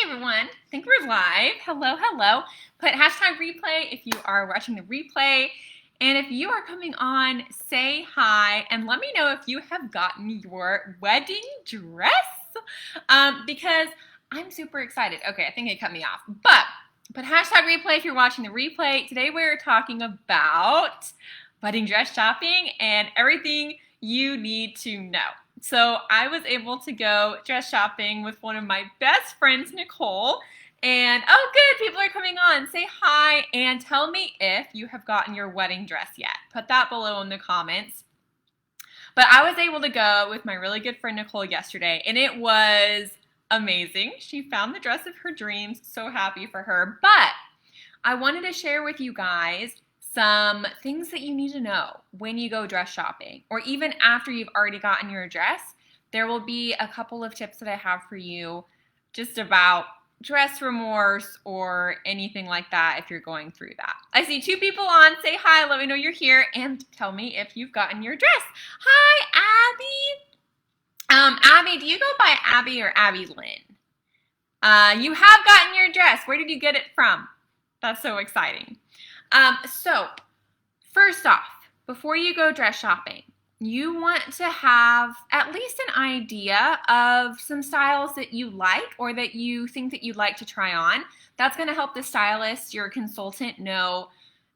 everyone. I think we're live. Hello, hello. Put hashtag replay if you are watching the replay. And if you are coming on, say hi and let me know if you have gotten your wedding dress. Because I'm super excited. Okay, I think it cut me off. But put hashtag replay if you're watching the replay. Today we're talking about wedding dress shopping and everything you need to know. So I was able to go dress shopping with one of my best friends, Nicole. And oh good, people are coming on. Say hi and tell me if you have gotten your wedding dress yet. Put that below in the comments. But I was able to go with my really good friend Nicole yesterday, and it was amazing. She found the dress of her dreams. So happy for her. But I wanted to share with you guys some things that you need to know when you go dress shopping, or even after you've already gotten your dress. There will be a couple of tips that I have for you just about dress remorse or anything like that if you're going through that. I see two people on. Say hi, let me know you're here, and tell me if you've gotten your dress. Hi, Abby. Abby, do you go by Abby or Abby Lynn? You have gotten your dress. Where did you get it from? That's so exciting. So first off, before you go dress shopping, you want to have at least an idea of some styles that you like or that you think that you'd like to try on. That's going to help the stylist, your consultant, know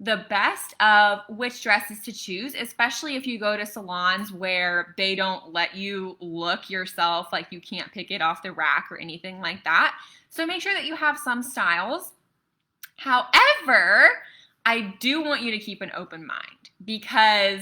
the best of which dresses to choose, especially if you go to salons where they don't let you look yourself, like you can't pick it off the rack or anything like that. So make sure that you have some styles. However, I do want you to keep an open mind, because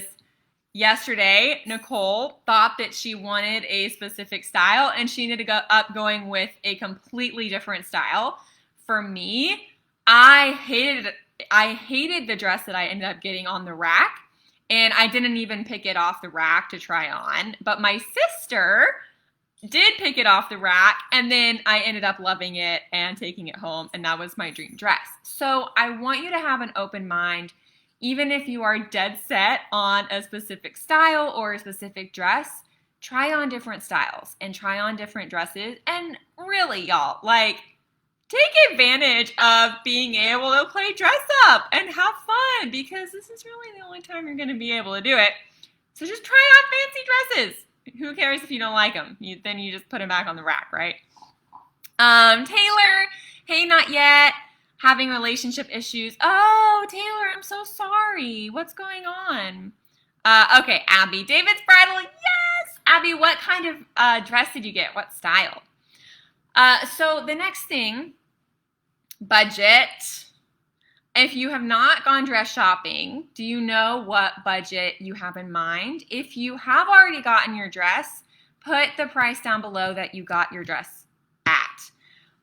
yesterday Nicole thought that she wanted a specific style and she ended up going with a completely different style. For me, I hated the dress that I ended up getting on the rack, and I didn't even pick it off the rack to try on. But my sister did pick it off the rack, and then I ended up loving it and taking it home, and that was my dream dress. So I want you to have an open mind, even if you are dead set on a specific style or a specific dress. Try on different styles and try on different dresses, and really, y'all, like, take advantage of being able to play dress up and have fun, because this is really the only time you're going to be able to do it. So just try on fancy dresses. Who cares if you don't like them? Then you just put them back on the rack, right? Taylor, hey, not yet. Having relationship issues. Oh, Taylor, I'm so sorry. What's going on? Okay, Abby. David's bridal. Yes! Abby, what kind of dress did you get? What style? So the next thing, budget. If you have not gone dress shopping, do you know what budget you have in mind? If you have already gotten your dress, put the price down below that you got your dress at.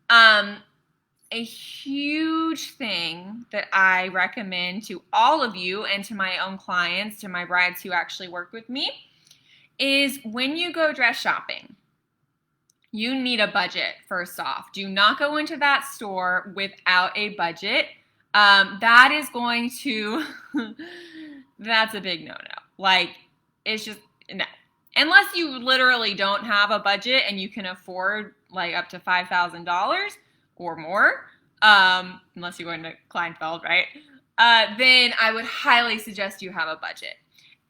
A huge thing that I recommend to all of you and to my own clients, to my brides who actually work with me, is when you go dress shopping, you need a budget. First off, do not go into that store without a budget. That is going to, that's a big no-no. Like, it's just, no. Unless you literally don't have a budget and you can afford like up to $5,000 or more, unless you're going to Kleinfeld, right? Then I would highly suggest you have a budget.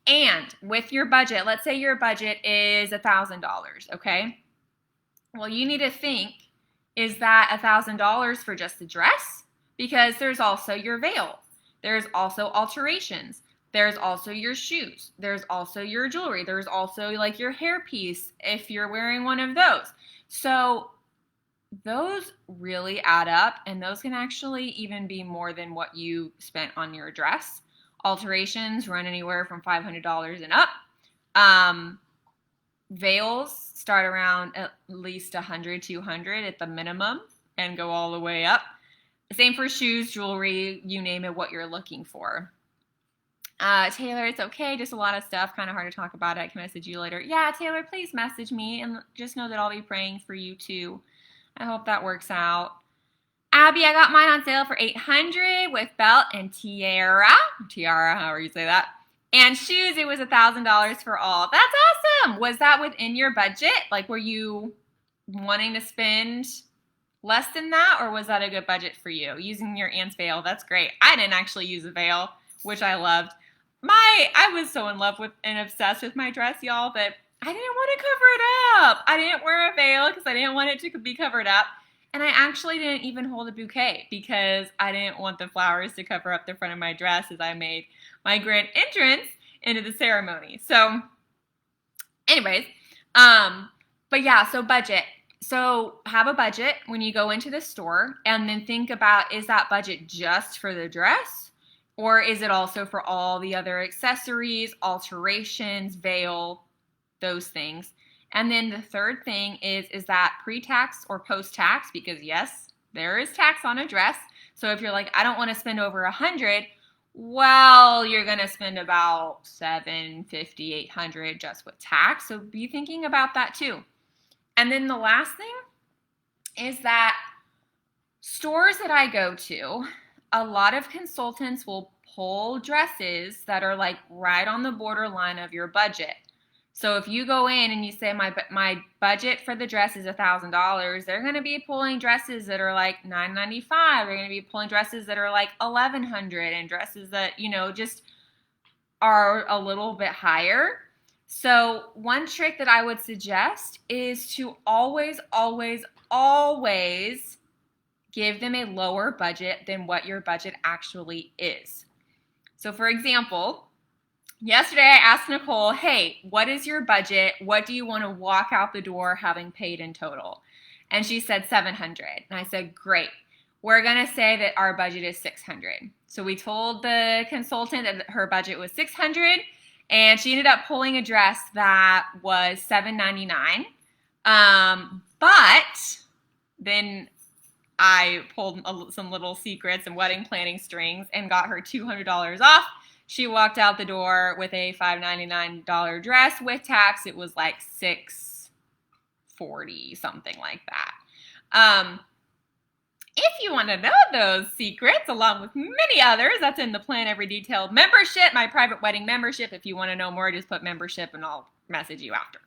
And with your budget, let's say your budget is $1,000, okay? Well, you need to think, is that $1,000 for just the dress? Because there's also your veil. There's also alterations. There's also your shoes. There's also your jewelry. There's also like your hairpiece if you're wearing one of those. So those really add up, and those can actually even be more than what you spent on your dress. Alterations run anywhere from $500 and up. Veils start around at least $100, $200 at the minimum and go all the way up. Same for shoes, jewelry, you name it, what you're looking for. Taylor, it's okay, just a lot of stuff, kind of hard to talk about it. I can message you later. Yeah, Taylor, please message me, and just know that I'll be praying for you too. I hope that works out. Abby, I got mine on sale for $800 with belt and tiara, however you say that. And shoes, it was $1,000 for all. That's awesome. Was that within your budget? Like, were you wanting to spend Less than that, or was that a good budget for you? Using your aunt's veil, that's great. I didn't actually use a veil, which I loved. I was so in love with and obsessed with my dress, y'all, that I didn't want to cover it up. I didn't wear a veil because I didn't want it to be covered up. And I actually didn't even hold a bouquet because I didn't want the flowers to cover up the front of my dress as I made my grand entrance into the ceremony. So, anyways, but yeah, so budget. So have a budget when you go into the store, and then think about, is that budget just for the dress, or is it also for all the other accessories, alterations, veil, those things? And then the third thing is that pre-tax or post-tax? Because yes, there is tax on a dress. So if you're like, I don't want to spend over $100, well, you're going to spend about $750, $800 just with tax. So be thinking about that too. And then the last thing is that stores that I go to, a lot of consultants will pull dresses that are like right on the borderline of your budget. So if you go in and you say my budget for the dress is $1,000, they're going to be pulling dresses that are like $995. They're going to be pulling dresses that are like $1,100, and dresses that, just are a little bit higher. So one trick that I would suggest is to always, always, always give them a lower budget than what your budget actually is. So for example, yesterday I asked Nicole, hey, what is your budget? What do you want to walk out the door having paid in total? And she said $700. And I said, great. We're going to say that our budget is $600. So we told the consultant that her budget was $600. And she ended up pulling a dress that was $799. But then I pulled some little secrets and wedding planning strings and got her $200 off. She walked out the door with a $599 dress with tax. It was like $640, something like that. If you want to know those secrets, along with many others, that's in the Plan Every Detail membership, my private wedding membership. If you want to know more, just put membership and I'll message you after.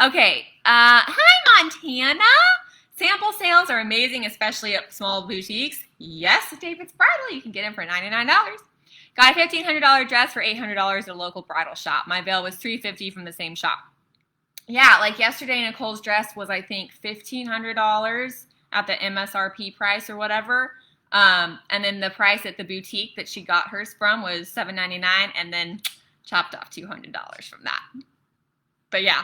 Okay. Hi, Montana. Sample sales are amazing, especially at small boutiques. Yes, David's Bridal. You can get them for $99. Got a $1,500 dress for $800 at a local bridal shop. My veil was $350 from the same shop. Yeah, like yesterday, Nicole's dress was, I think, $1,500 at the MSRP price or whatever. And then the price at the boutique that she got hers from was $799, and then chopped off $200 from that. But yeah.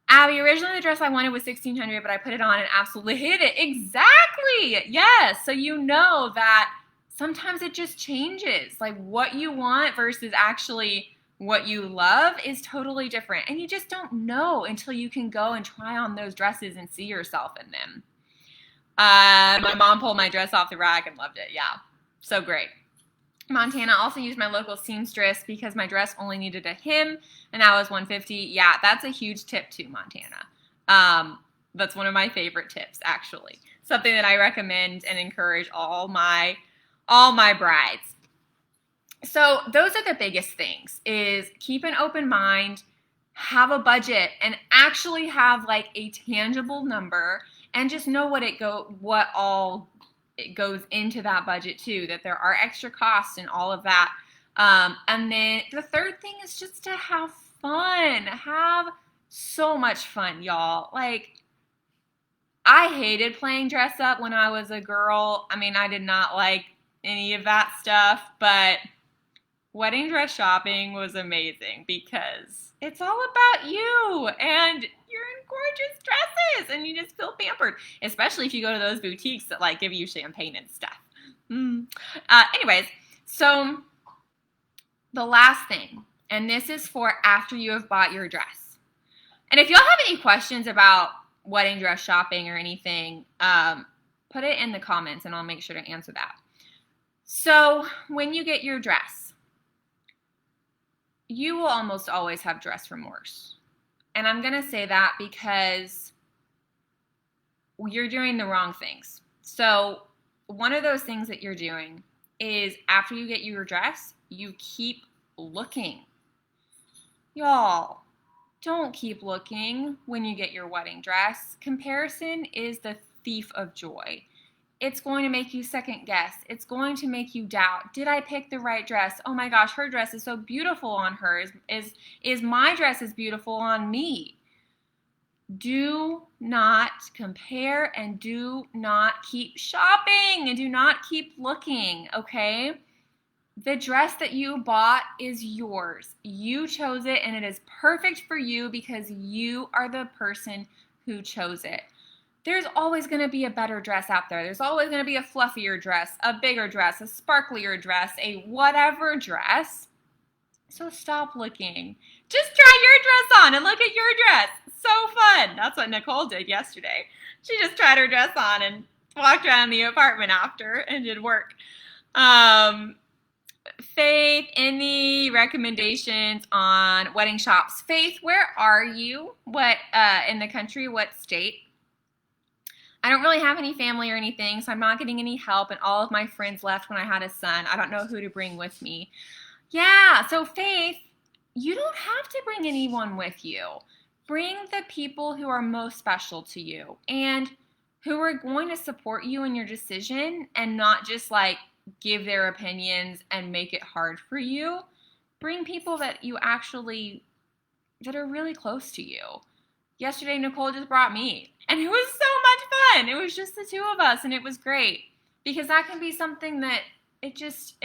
Abby, originally the dress I wanted was $1,600, but I put it on and absolutely hit it. Exactly. Yes. So you know that sometimes it just changes. Like what you want versus actually what you love is totally different. And you just don't know until you can go and try on those dresses and see yourself in them. My mom pulled my dress off the rack and loved it. Yeah. So great. Montana also used my local seamstress because my dress only needed a hem, and that was $150. Yeah, that's a huge tip too, Montana. That's one of my favorite tips, actually. Something that I recommend and encourage all my brides. So those are the biggest things, is keep an open mind, have a budget, and actually have like a tangible number, and just know what all it goes into that budget too, that there are extra costs and all of that. And then the third thing is just to have fun. Have so much fun, y'all. Like, I hated playing dress up when I was a girl. I mean, I did not like any of that stuff, but wedding dress shopping was amazing because it's all about you, and you're in gorgeous dresses and you just feel pampered, especially if you go to those boutiques that like give you champagne and stuff. Anyways, so the last thing, and this is for after you have bought your dress. And if y'all have any questions about wedding dress shopping or anything, put it in the comments and I'll make sure to answer that. So when you get your dress, you will almost always have dress remorse. And I'm going to say that because you're doing the wrong things. So one of those things that you're doing is after you get your dress, you keep looking. Y'all, don't keep looking when you get your wedding dress. Comparison is the thief of joy. It's going to make you second guess. It's going to make you doubt. Did I pick the right dress? Oh my gosh, her dress is so beautiful on her. Is my dress as beautiful on me? Do not compare and do not keep shopping and do not keep looking, okay? The dress that you bought is yours. You chose it and it is perfect for you because you are the person who chose it. There's always going to be a better dress out there. There's always going to be a fluffier dress, a bigger dress, a sparklier dress, a whatever dress. So stop looking. Just try your dress on and look at your dress. So fun. That's what Nicole did yesterday. She just tried her dress on and walked around the apartment after and did work. Faith, any recommendations on wedding shops? Faith, where are you? What in the country? What state? I don't really have any family or anything, so I'm not getting any help, and all of my friends left when I had a son. I don't know who to bring with me. Yeah, so Faith, you don't have to bring anyone with you. Bring the people who are most special to you and who are going to support you in your decision and not just like give their opinions and make it hard for you. Bring people that are really close to you. Yesterday, Nicole just brought me, and it was so much fun. It was just the two of us, and it was great because that can be something that it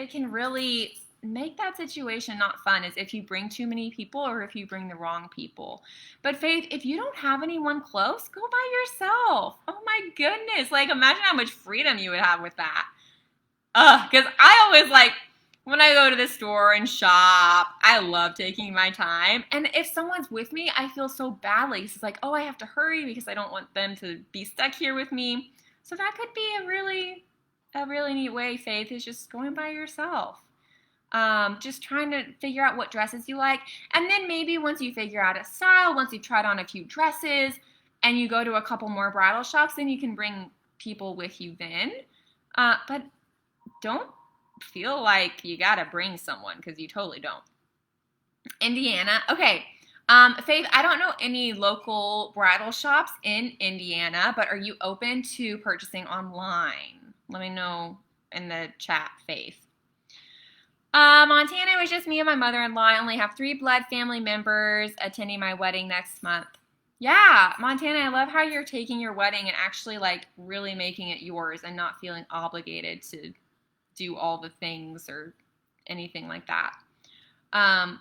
can really make that situation not fun, is if you bring too many people or if you bring the wrong people. But Faith, if you don't have anyone close, go by yourself. Oh my goodness. Like, imagine how much freedom you would have with that. Because I always when I go to the store and shop, I love taking my time. And if someone's with me, I feel so badly. It's like, oh, I have to hurry because I don't want them to be stuck here with me. So that could be a really neat way, Faith, is just going by yourself. Just trying to figure out what dresses you like. And then maybe once you figure out a style, once you've tried on a few dresses and you go to a couple more bridal shops, then you can bring people with you then. But don't feel like you gotta bring someone, because you totally don't. Indiana. Okay. Faith, I don't know any local bridal shops in Indiana, but are you open to purchasing online? Let me know in the chat, Faith. Montana was just me and my mother-in-law. I only have 3 blood family members attending my wedding next month. Yeah, Montana, I love how you're taking your wedding and actually really making it yours and not feeling obligated to do all the things or anything like that.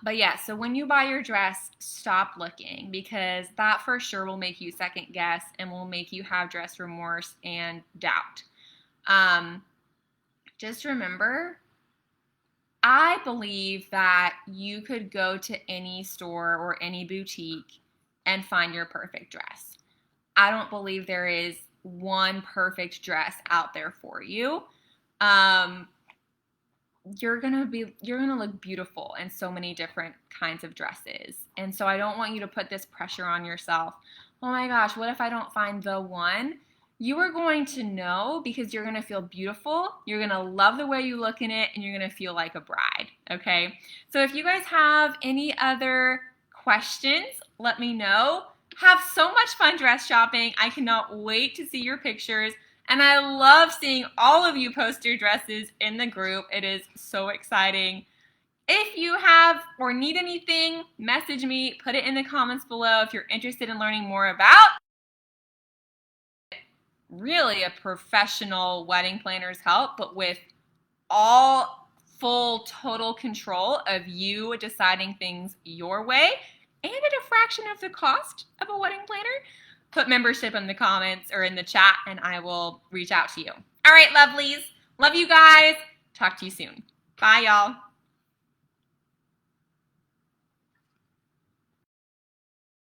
But yeah, so when you buy your dress, stop looking, because that for sure will make you second guess and will make you have dress remorse and doubt. Just remember, I believe that you could go to any store or any boutique and find your perfect dress. I don't believe there is one perfect dress out there for you. You're gonna look beautiful in so many different kinds of dresses. And so I don't want you to put this pressure on yourself. Oh my gosh, what if I don't find the one? You are going to know, because you're gonna feel beautiful, you're gonna love the way you look in it, and you're gonna feel like a bride, okay? So if you guys have any other questions, let me know. Have so much fun dress shopping. I cannot wait to see your pictures. And I love seeing all of you post your dresses in the group. It is so exciting. If you have or need anything, message me, put it in the comments below if you're interested in learning more about really a professional wedding planner's help, but with all full total control of you deciding things your way and at a fraction of the cost of a wedding planner. Put membership in the comments or in the chat and I will reach out to you. All right, lovelies. Love you guys. Talk to you soon. Bye, y'all.